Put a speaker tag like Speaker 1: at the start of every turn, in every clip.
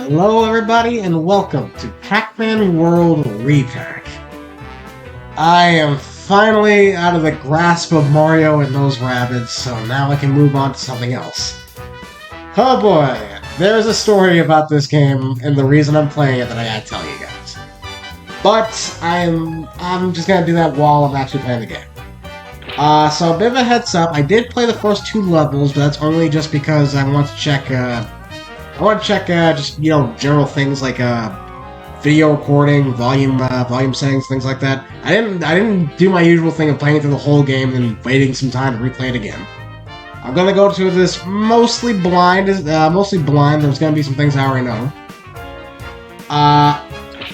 Speaker 1: Hello everybody and welcome to Pac-Man World Re-Pac. I am finally out of the grasp of Mario and those rabbits, so now I can move on to something else. Oh boy, there's a story about this game and the reason I'm playing it that I gotta tell you guys. But I'm just gonna do that while I'm actually playing the game. So a bit of a heads up, I did play the first 2 levels, but that's only just because I want to check, just, general things like, video recording, volume settings, things like that. I didn't do my usual thing of playing through the whole game and waiting some time to replay it again. I'm gonna go to this mostly blind. There's gonna be some things I already know.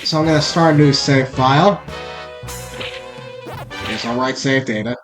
Speaker 1: So I'm gonna start a new save file. Yes, I'll write save data.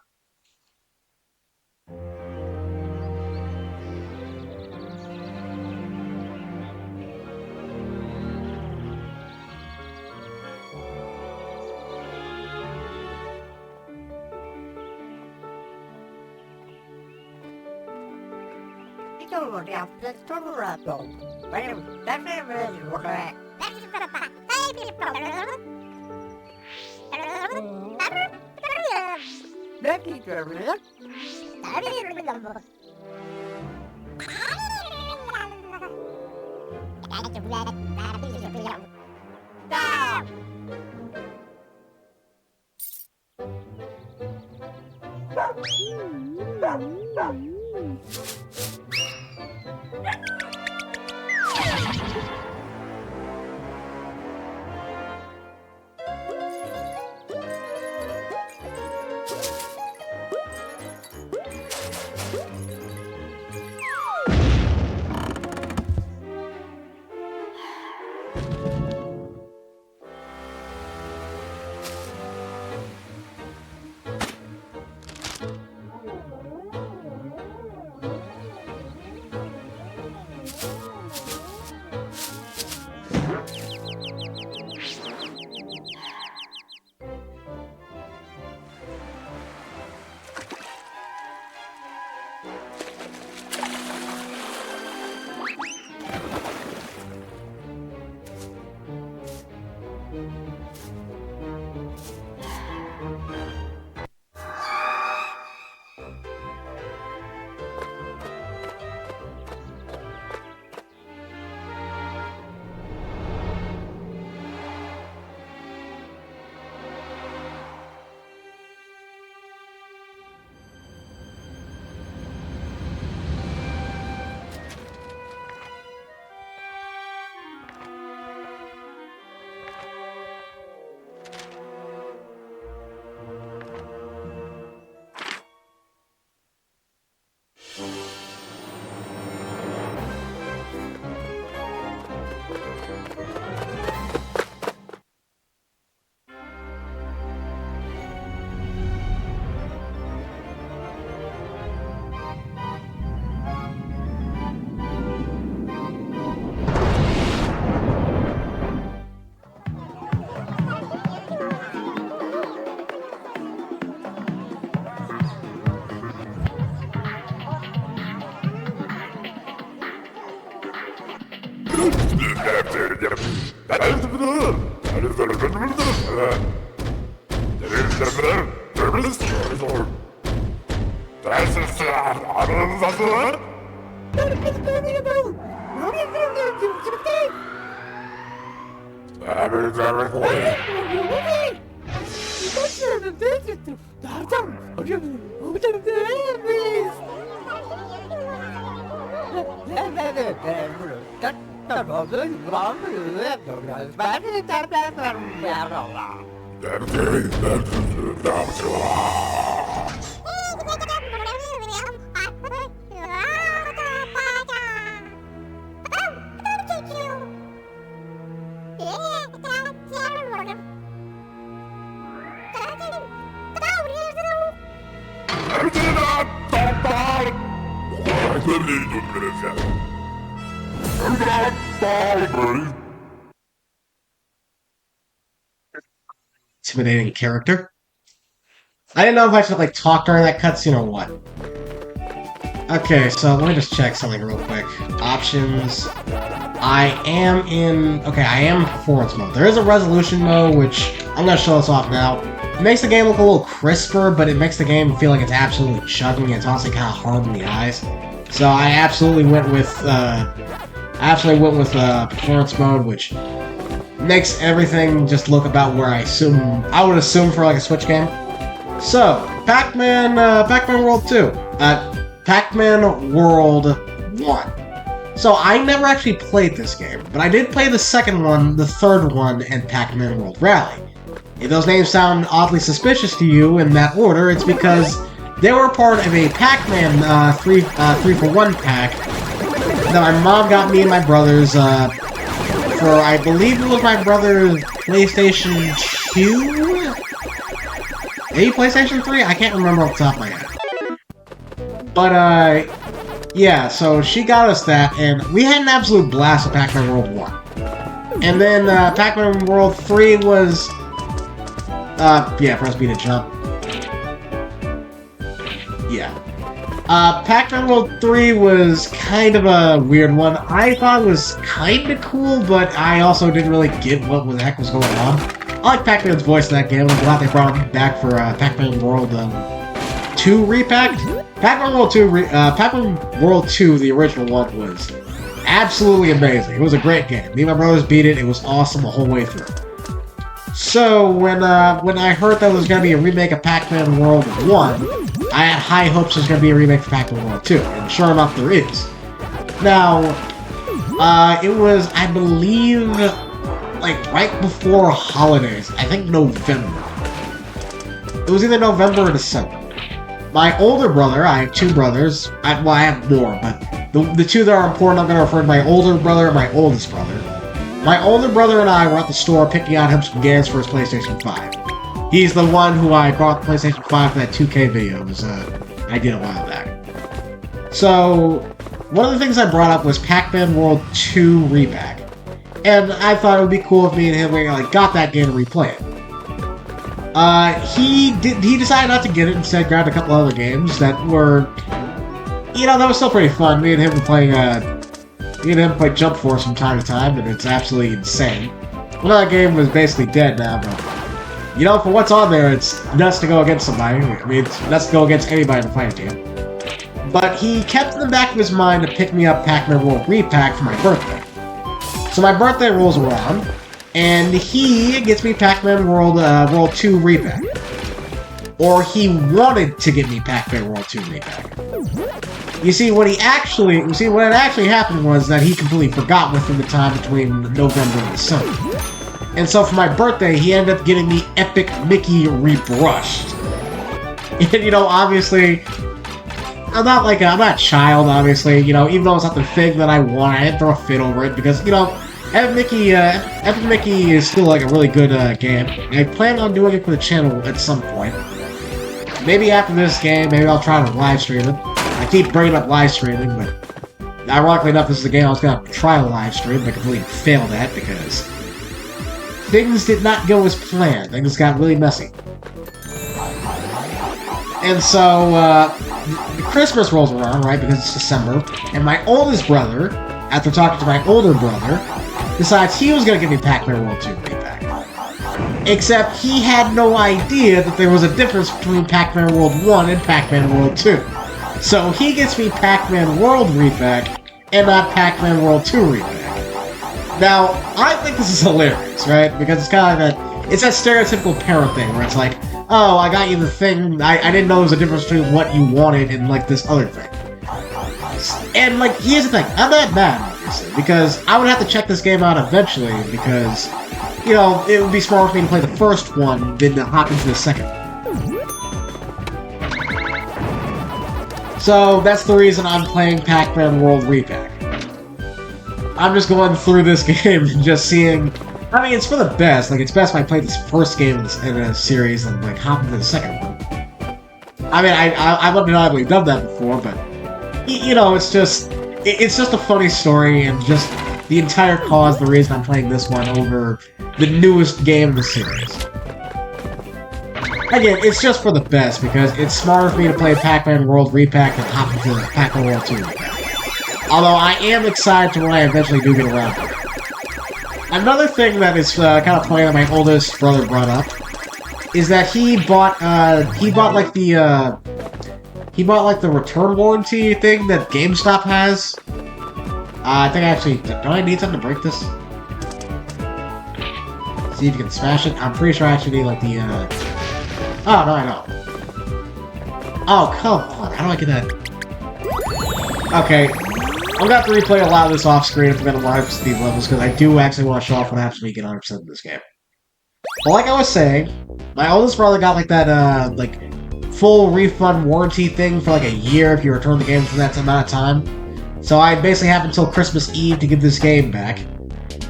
Speaker 1: Intimidating character. I didn't know if I should talk during that cutscene or what. Okay, so let me just check something real quick. Options. I am in... Okay, I am in performance mode. There is a resolution mode, which I'm going to show this off now. It makes the game look a little crisper, but it makes the game feel like it's absolutely chugging. It's honestly kind of hard in the eyes. So I absolutely went with performance mode, which makes everything just look about where I would assume for like a Switch game. So, Pac-Man World 2. Pac-Man World 1. So, I never actually played this game, but I did play the second one, the third one, and Pac-Man World Rally. If those names sound oddly suspicious to you in that order, it's because they were part of a Pac-Man 3-for-1 pack that my mom got me and my brothers for, I believe it was my brother's PlayStation 2? Maybe PlayStation 3? I can't remember off the top of my head. But, yeah, so she got us that, and we had an absolute blast with Pac-Man World 1. And then, Pac-Man World 3 was... yeah, press B to jump. Yeah. Pac-Man World 3 was kind of a weird one. I thought it was kind of cool, but I also didn't really get what the heck was going on. I like Pac-Man's voice in that game. I'm glad they brought him back for Pac-Man World 2 Re-Pac. Pac-Man World 2, the original one, was absolutely amazing. It was a great game. Me and my brothers beat it. It was awesome the whole way through. So, when I heard that there was going to be a remake of Pac-Man World 1, I had high hopes there was going to be a remake of Pac-Man World 2, and sure enough, there is. Now, it was, I believe, like, right before holidays. I think November. It was either November or December. My older brother, I have two brothers, I have more, but the two that are important, I'm going to refer to my older brother and my oldest brother. My older brother and I were at the store picking out him some games for his PlayStation 5. He's the one who I brought the PlayStation 5 for that 2K video I did a while back. So, one of the things I brought up was Pac-Man World 2 Re-Pac. And I thought it would be cool if me and him got that game to replay it. He decided not to get it, instead grabbed a couple other games that were, that was still pretty fun. Me and him were playing, play Jump Force from time to time, and it's absolutely insane. Well, that game was basically dead now, but, for what's on there, it's nuts to go against somebody. I mean, it's nuts to go against anybody in the fight game. But he kept in the back of his mind to pick me up Pac-Man World Re-Pac for my birthday. So my birthday rolls around, and he gets me Pac-Man World 2 Re-Pac. Or he wanted to get me Pac-Man World 2 Re-Pac. You see, what had actually happened was that he completely forgot within the time between November and December. And so for my birthday, he ended up getting me Epic Mickey Rebrushed. And, obviously, I'm not a child, obviously, even though it's not the thing that I want, I didn't throw a fit over it, because, Epic Mickey is still, a really good game. I plan on doing it for the channel at some point. Maybe after this game, maybe I'll try to live stream it. I keep bringing up live streaming, but ironically enough, this is a game I was going to try to live stream, but completely failed at because things did not go as planned. Things got really messy. And so, Christmas rolls around, right, because it's December, and my oldest brother, after talking to my older brother, decides he was going to give me Pac-Man World 2 Re-Pac. Except he had no idea that there was a difference between Pac-Man World 1 and Pac-Man World 2. So he gets me Pac-Man World Re-Pac, and not Pac-Man World 2 Re-Pac. Now, I think this is hilarious, right? Because it's kind of it's that stereotypical parent thing, where it's like, oh, I got you the thing, I didn't know there was a difference between what you wanted and, this other thing. And, here's the thing, I'm not mad, obviously, because I would have to check this game out eventually, because, it would be smart for me to play the first one than to hop into the second one. So, that's the reason I'm playing Pac-Man World Re-Pac. I'm just going through this game and just seeing... I mean, it's for the best. It's best if I play this first game in a series and, hop into the second one. I mean, I've undeniably done that before, but... it's just a funny story, and just the entire cause, the reason I'm playing this one over the newest game in the series. Again, it's just for the best, because it's smarter for me to play Pac-Man World Re-Pac than hop into Pac-Man World 2 Re-Pac. Although I am excited to when I eventually do get around to it. Another thing that is kind of funny that my oldest brother brought up is that he bought like the return warranty thing that GameStop has. I think actually, don't I need something to break this? See if you can smash it. I'm pretty sure I actually need like the oh no, I don't. Oh come on, how do I get that? Okay, I'm gonna have to replay a lot of this off screen if I'm gonna live these levels because I do actually want to show off what happens when you get 100% in this game. But like I was saying, my oldest brother got like that like full refund warranty thing for like a year if you return the game for that amount of time. So I basically have until Christmas Eve to get this game back.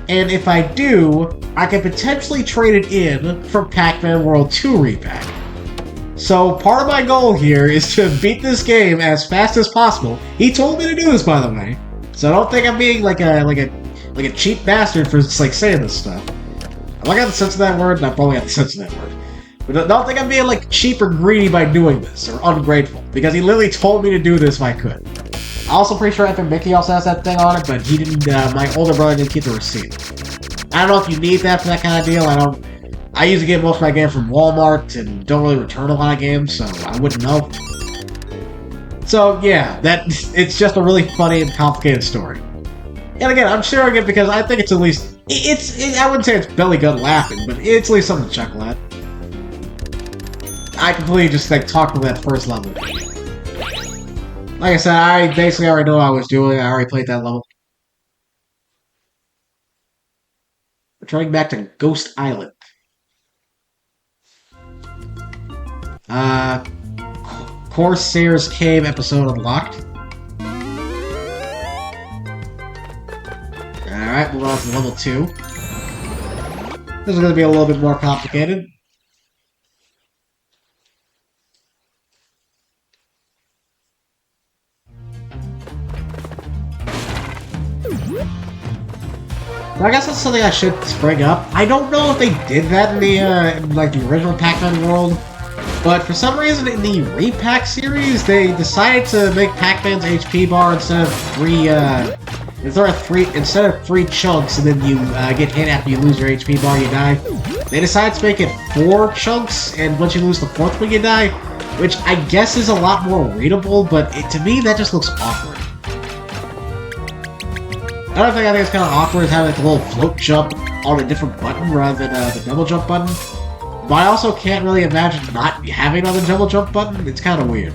Speaker 1: And if I do, I can potentially trade it in for Pac-Man World 2 Re-Pac. So part of my goal here is to beat this game as fast as possible. He told me to do this, by the way. So don't think I'm being like a cheap bastard for just like saying this stuff. Have I got the sense of that word? I probably got the sense of that word. But don't think I'm being like cheap or greedy by doing this, or ungrateful, because he literally told me to do this if I could. I'm also pretty sure Epic Mickey also has that thing on it, but he didn't. My older brother didn't keep the receipt. I don't know if you need that for that kind of deal. I usually get most of my games from Walmart and don't really return a lot of games, so I wouldn't know. So yeah, it's just a really funny and complicated story. And again, I'm sharing it because I think it's at least I wouldn't say it's belly gut laughing, but it's at least something to chuckle at. I completely just like talked about that first level. Like I said, I basically already know what I was doing. I already played that level. Returning back to Ghost Island. Corsair's Cave episode unlocked. Alright, moving on to level 2. This is going to be a little bit more complicated. I guess that's something I should bring up. I don't know if they did that in the original Pac-Man world, but for some reason in the Re-Pac series, they decided to make Pac-Man's HP bar instead of three chunks, and then you get hit after you lose your HP bar, you die. They decided to make it 4 chunks, and once you lose the 4th one, you die, which I guess is a lot more readable, but to me that just looks awkward. Another thing I think is kind of awkward is having like a little float jump on a different button rather than the double jump button. But I also can't really imagine not having on the double jump button. It's kind of weird.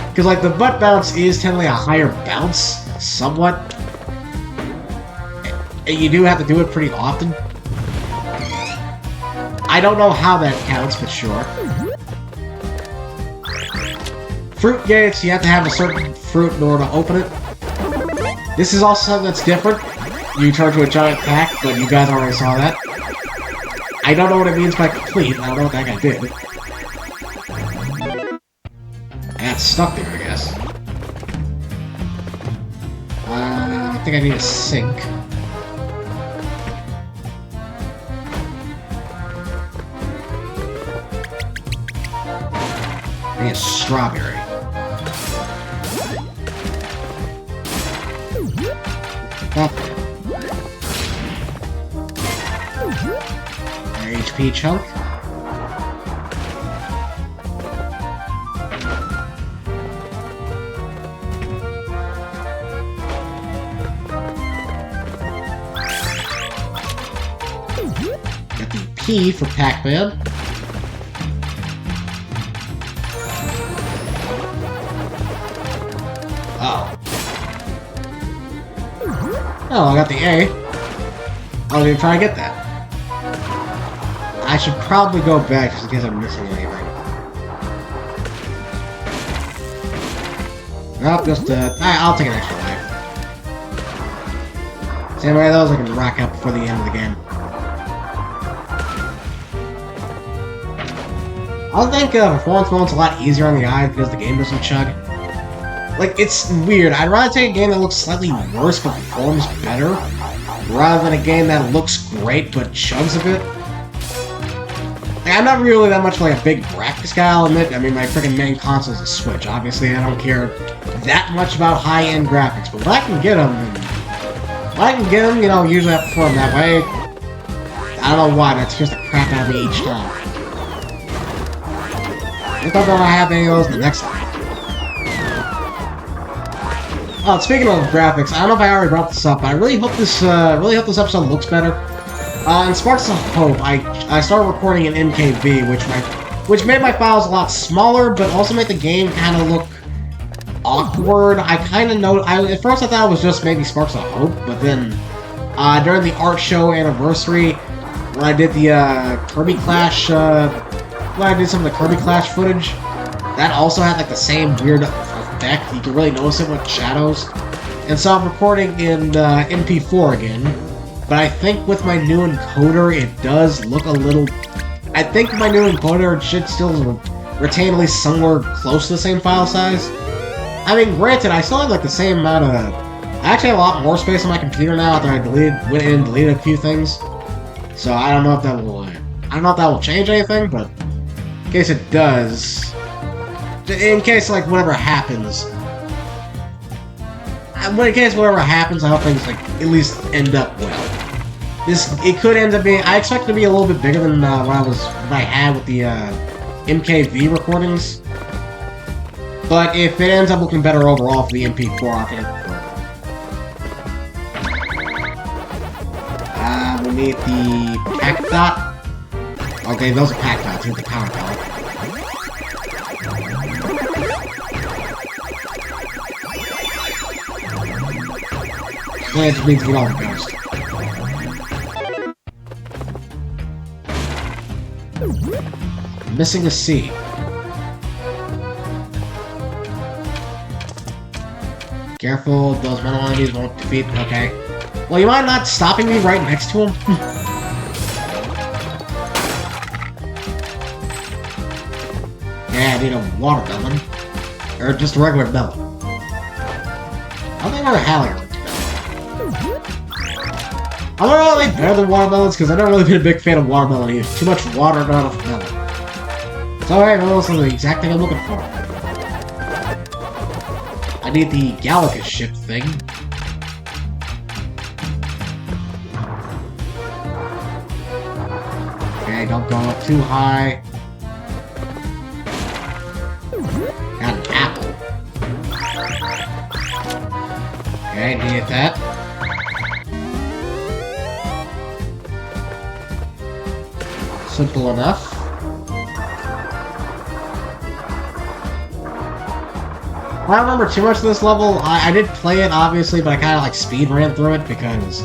Speaker 1: Because like the butt bounce is technically a higher bounce, somewhat. And you do have to do it pretty often. I don't know how that counts, but sure. Fruit gates, you have to have a certain fruit in order to open it. This is also something that's different. You turn to a giant pack, but you guys already saw that. I don't know what it means by complete. I don't know what that guy did. I got stuck there, I guess. I think I need a sink. I need a strawberry. HP chunk. Got the P for Pac-Man. Oh. Oh, I got the A. I was gonna try to get that. I should probably go back just in case I'm missing anything. Nope, just I'll take an extra life. See how many of those I can rack up before the end of the game. I think performance mode's a lot easier on the eye because the game doesn't chug. Like, it's weird. I'd rather take a game that looks slightly worse but performs better, rather than a game that looks great but chugs a bit. Like, I'm not really that much like a big graphics guy, I'll admit. I mean, my freaking main console is a Switch. Obviously, I don't care that much about high-end graphics, but when I can get them, you know, usually I prefer them that way. I don't know why, that scares the crap out of me each time. I thought that I have any of those the next time. Oh, speaking of graphics, I don't know if I already brought this up, but I really hope this episode looks better. In Sparks of Hope, I started recording in MKV, which made my files a lot smaller, but also made the game kind of look awkward. I kind of know. At first, I thought it was just maybe Sparks of Hope, but then during the art show anniversary, when I did the Kirby Clash, when I did some of the Kirby Clash footage, that also had like the same weird effect. You can really notice it with shadows. And so I'm recording in MP4 again. But I think with my new encoder, it does look a little... I think my new encoder should still retain at least somewhere close to the same file size. I mean, granted, I still have like the same amount of... I actually have a lot more space on my computer now after I went in and deleted a few things. So I don't know if that will change anything, but in case it does... In case, like, whatever happens... In case whatever happens, I hope things, like, at least end up well. It could end up being... I expect it to be a little bit bigger than what I had with the MKV recordings. But if it ends up looking better overall for the MP4, I think it'll we'll need the Pac Dot. Okay, those are Pac Dots. Here's the power pellet. I just need to get all the ghost. Missing a C. Careful, those metal enemies won't defeat. Okay. Well, you mind not stopping me right next to him? Yeah, I need a watermelon. Or just a regular melon. I don't think I've ever had like a I'm not really better than watermelons because I've never really been a big fan of watermelon either. Too much water, not enough melon. It's alright, well, this is the exact thing I'm looking for. I need the Galacus ship thing. Okay, don't go up too high. Got an apple. Okay, needed that. Simple enough. I don't remember too much of this level. I did play it, obviously, but I kind of like speed ran through it because,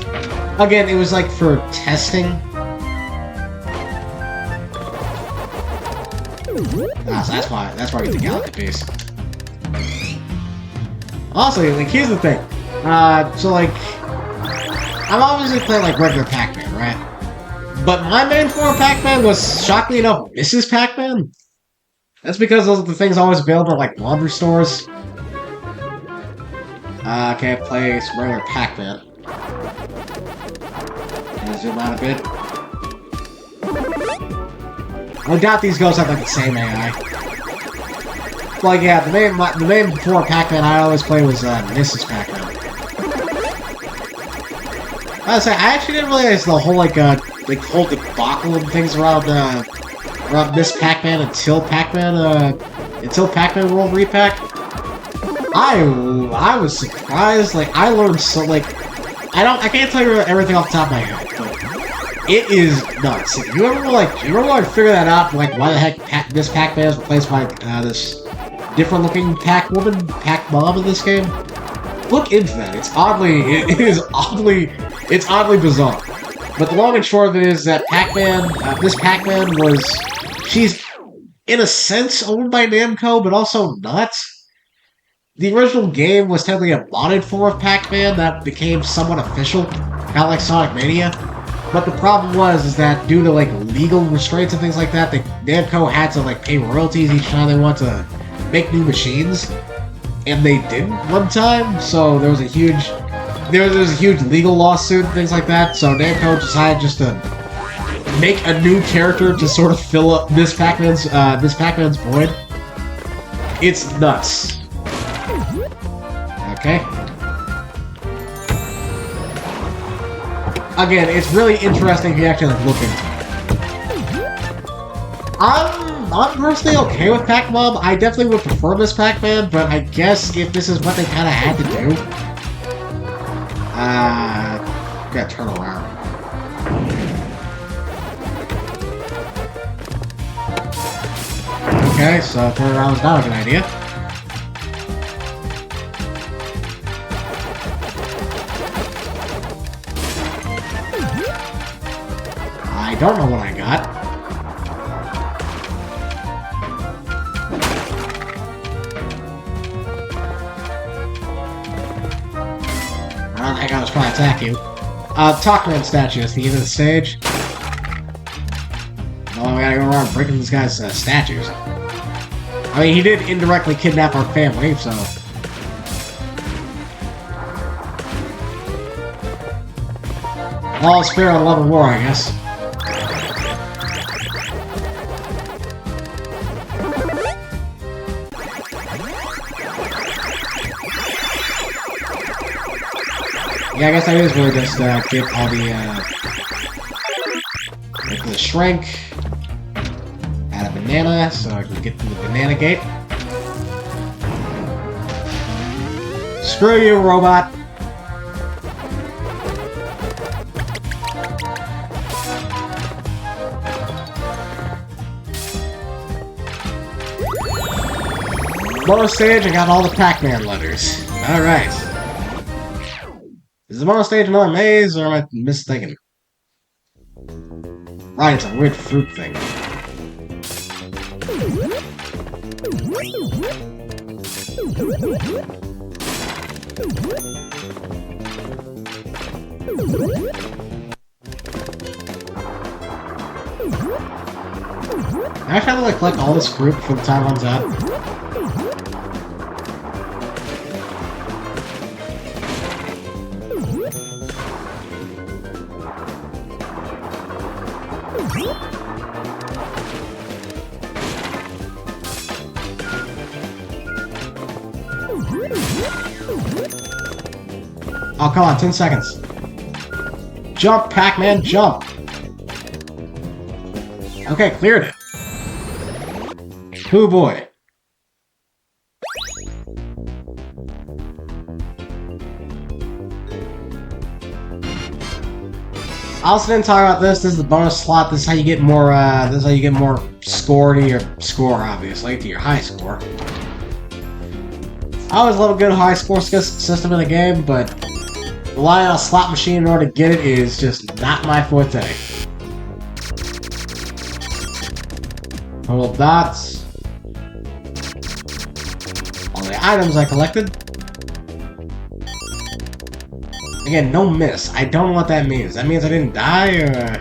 Speaker 1: again, it was like for testing. Ah, so that's why I get the Galactic piece. Also, like, here's the thing. So like, I'm obviously playing like regular Pac-Man, right? But my main form of Pac-Man was, shockingly enough, Mrs. Pac-Man. That's because those are the things always available at, like, laundry stores. Okay, play some regular Pac-Man. Gonna zoom out a bit. I doubt these ghosts have, like, the same AI. Like, yeah, the main form of Pac-Man I always play was, Mrs. Pac-Man. I was saying, I actually didn't realize the whole, like whole debacle and things around Miss Pac-Man until Pac-Man World Re-Pac. I was surprised. Like, I learned so, like, I can't tell you everything off the top of my head, but it is nuts. If you ever figure that out, like why the heck Miss Pac-Man is replaced by this different looking Pac-Mom in this game? Look into that. It's oddly bizarre. But the long and short of it is that this Pac-Man she's, in a sense, owned by Namco, but also not. The original game was technically a modded form of Pac-Man that became somewhat official, kind of like Sonic Mania. But the problem is that due to, like, legal restraints and things like that, Namco had to, like, pay royalties each time they wanted to make new machines. And they didn't one time, so there was a huge legal lawsuit and things like that, so Namco decided just to make a new character to sort of fill up this Pac-Man's void. It's nuts. Okay. Again, it's really interesting if you actually look into it. I'm personally okay with Pac-Man. I definitely would prefer this Pac-Man, but I guess if this is what they kind of had to do, gotta turn around. Okay, so turn around is not a good idea. I don't know what I got. I don't think I was trying to attack you. Pacman statue is the end of the stage. Oh, we gotta go around breaking this guy's statues. I mean, he did indirectly kidnap our family, so... All is fair on love and war, I guess. Yeah, I guess I just really just get all the shrink, add a banana so I can get to the banana gate. Screw you, robot! Bonus stage, I got all the Pac-Man letters. Alright. Is the bonus stage another maze, or am I mistaken? Right, it's a weird fruit thing. I actually have to like collect all this fruit before the time runs out. Oh, come on, 10 seconds. Jump, Pac-Man, jump! Okay, cleared it. Oh boy. I also didn't talk about this. This is the bonus slot. This is how you get more. This is how you get more score to your score, obviously, to your high score. I always love a good high score system in the game, but relying on a slot machine in order to get it is just not my forte. Total dots. All the items I collected. Again, no miss. I don't know what that means. That means I didn't die, or...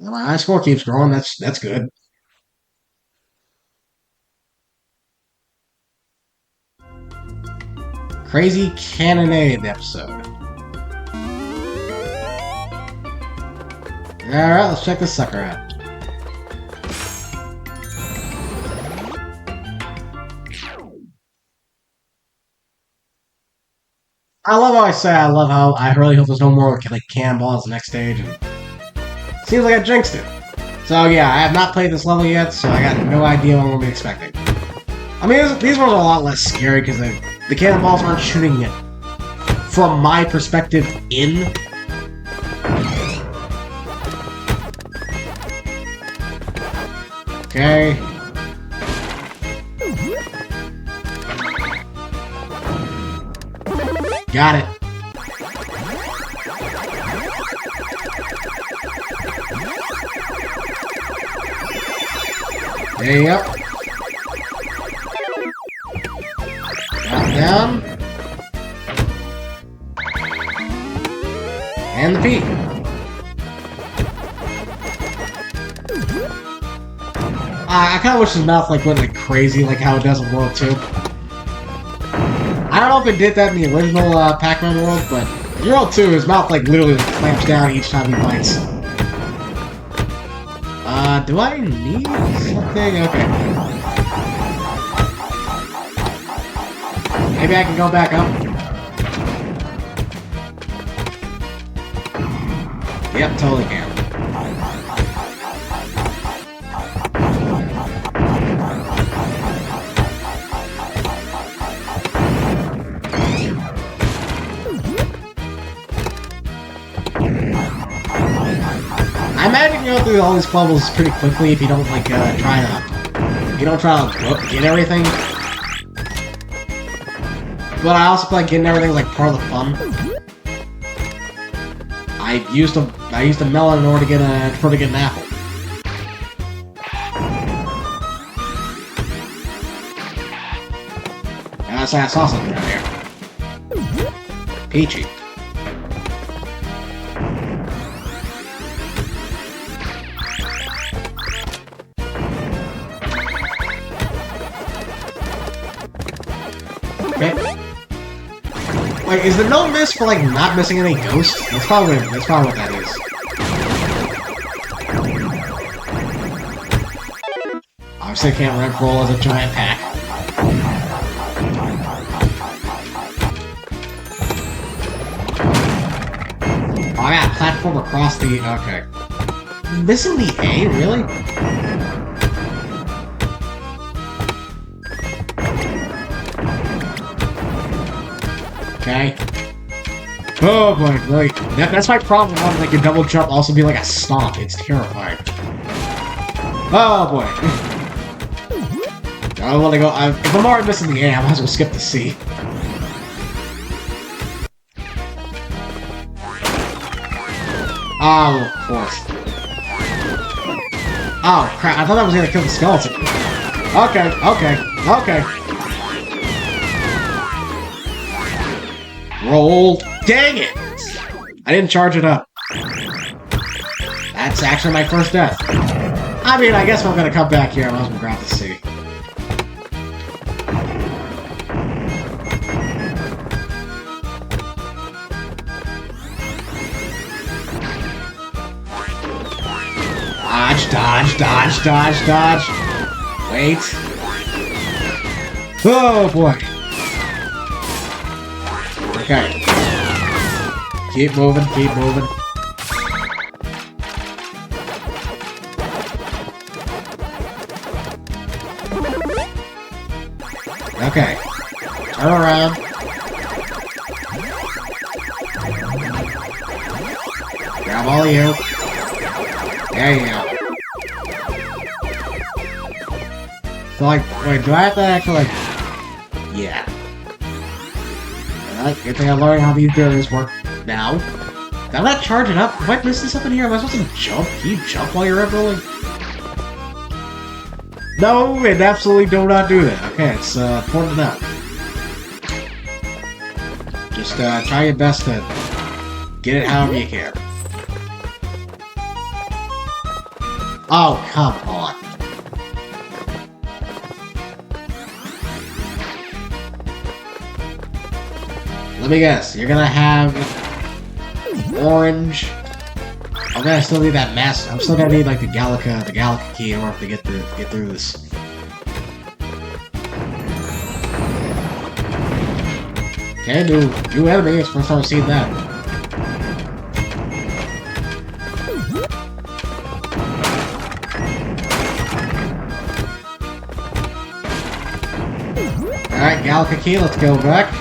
Speaker 1: My high score keeps growing. That's good. Crazy Cannonade episode. Alright, let's check this sucker out. I love how I say I love how I really hope there's no more like cannonballs the next stage. And seems like I jinxed it. So yeah, I have not played this level yet, so I got no idea what we'll be expecting. I mean, these ones are a lot less scary because the cannonballs aren't shooting it from my perspective in. Okay. Got it. There you go. Down. And the P. I kind of wish his mouth like went like crazy, like how it does in World 2. I don't know if they did that in the original Pac-Man World, but in World 2, his mouth like literally clamps down each time he bites. Do I need something? Okay. Maybe I can go back up. Yep, totally can. I imagine you go through all these levels pretty quickly if you don't like try to get everything. But I also feel like getting everything is like part of the fun. I used a melon in order to get an apple. And I saw something right here. Peachy. Okay. Wait, is there no miss for like not missing any ghosts? That's probably what that is. Obviously, I can't red roll as a giant pack. Oh, I got a platform across the. Okay. Missing the A, really? Okay. Oh boy, like that's my problem on like your double jump also be like a stomp. It's terrifying. Oh boy. I want to go. If I'm already missing the A, I might as well skip the C. Oh, of course. Oh crap! I thought I was gonna kill the skeleton. Okay, okay. Roll! Dang it! I didn't charge it up. That's actually my first death. I mean, I guess I'm gonna come back here. I might as well grab the C. Dodge. Wait. Oh boy. Okay. Keep moving. Okay. Turn around. Grab all of you. There you go. So like, wait, do I have to actually like... Yeah. Alright, good thing I'm learning how these barriers work now. Did I not charge it up? Am I missing something here? Am I supposed to jump? Can you jump while you're rolling? No, and absolutely do not do that. Okay, it's important to know. Just try your best to get it however you can. Oh, come on. Let me guess, you're gonna have orange. I'm gonna still need that mask. I'm still gonna need like the Gallica key in order to get through this. Okay, new enemy. It's first time I've seen that. Alright, Gallica key, let's go back.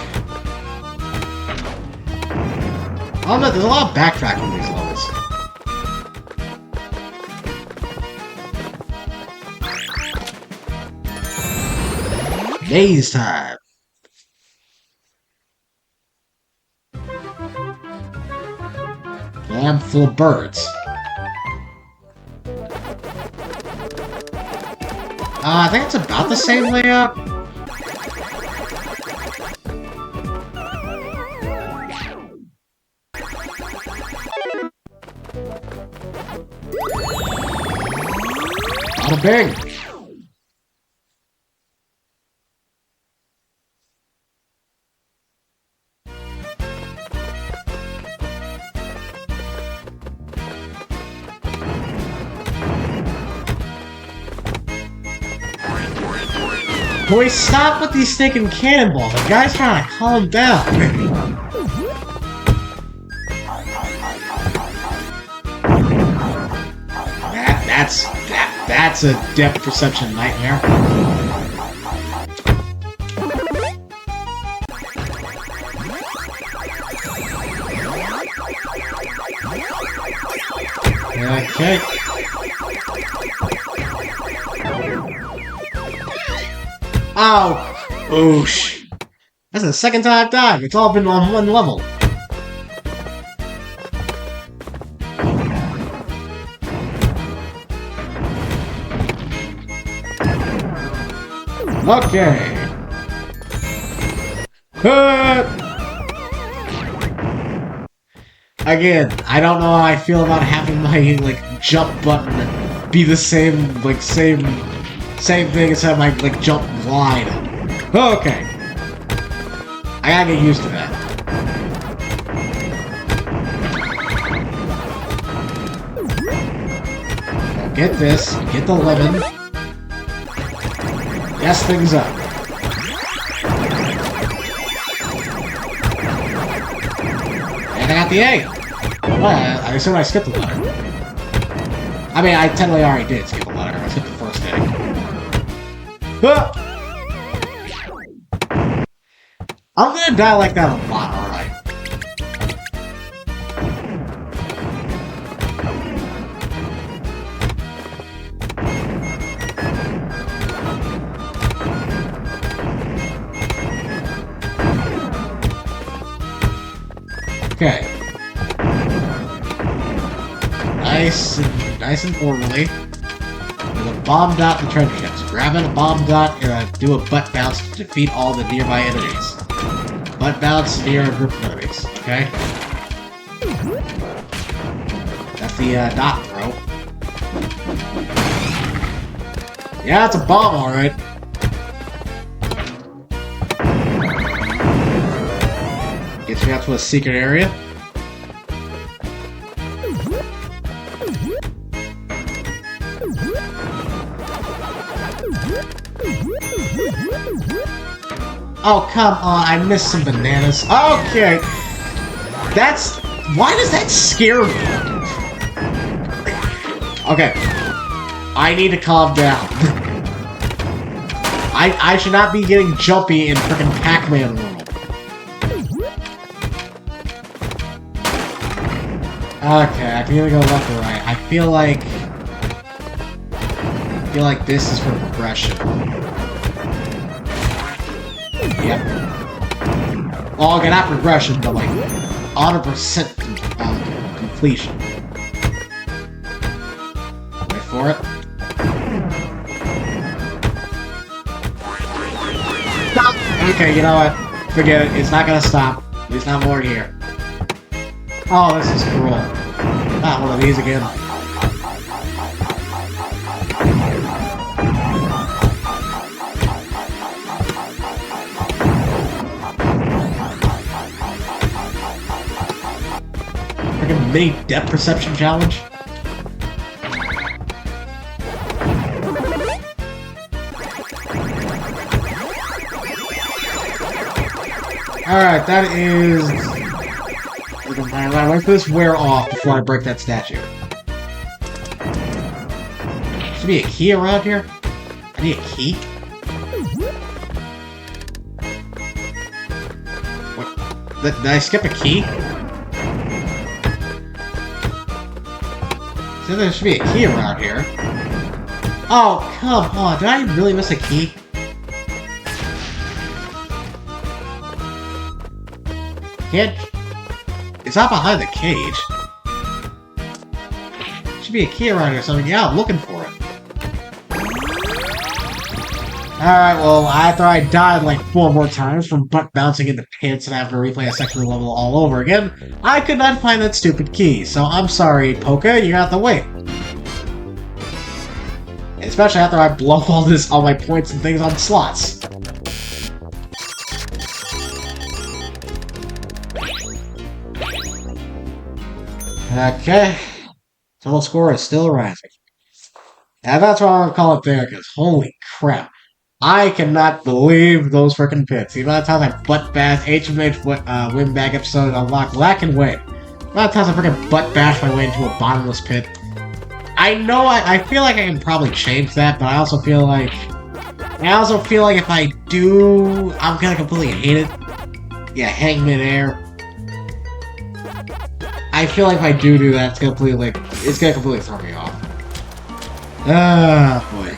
Speaker 1: Oh no, there's a lot of backtracking in these levels. Maze time! Okay, I'm full of birds. I think it's about the same layout. Bada bing! Can we stop with these stinking cannonballs? The guy's trying to calm down. That's a depth perception nightmare. Okay. Ow! Oosh. That's the second time I've died. It's all been on one level. Okay. Again, I don't know how I feel about having my jump button be the same thing as having my jump glide. Okay. I gotta get used to that. Now get this, get the lemon. Gas things up. And I got the egg! Well, I assume I skipped the letter. I mean, I technically already did skip the letter. I skipped the first egg. Ah! I'm gonna die like that a lot, alright. Okay. Nice and orderly. There's a bomb dot in the treasure chest. Grab it, a bomb dot, and do a butt bounce to defeat all the nearby enemies. Butt bounce near a group of enemies, okay? That's the dot throw. Yeah, it's a bomb, alright. Gets you out to a secret area. Oh, come on, I missed some bananas. Okay! Why does that scare me? Okay. I need to calm down. I should not be getting jumpy in frickin' Pac-Man World. Okay, I can either go left or right. I feel like this is for progression. Yep. Well, okay, not progression, but 100% completion. Wait for it. Stop! Okay, you know what? Forget it. It's not gonna stop. There's not more here. Oh, this is cool. Not one of these again. Mini depth perception challenge? Alright, that is... Wait for this wear off before I break that statue. Should be a key around here? I need a key? What? Did I skip a key? So there should be a key around here. Oh, come on. Did I really miss a key? Can't... It's not behind the cage. Should be a key around here or something. Yeah, I'm looking for it. Alright, well, after I died 4 more times from butt bouncing into pits and having to replay a secondary level all over again, I could not find that stupid key, so I'm sorry, Poka, you're gonna have to wait. Especially after I blow all my points and things on slots. Okay. Total score is still rising. And that's what I'm gonna call it there, because holy crap. I cannot believe those freaking pits. The amount of times I butt bash HMH win back episode unlocked Lack and Wait. The amount of times I freaking butt bash my way into a bottomless pit. I know I feel like I can probably change that, but I also feel like if I do, I'm gonna completely hate it. Yeah, hang midair. I feel like if I do that, it's gonna completely throw me off. Ah, boy.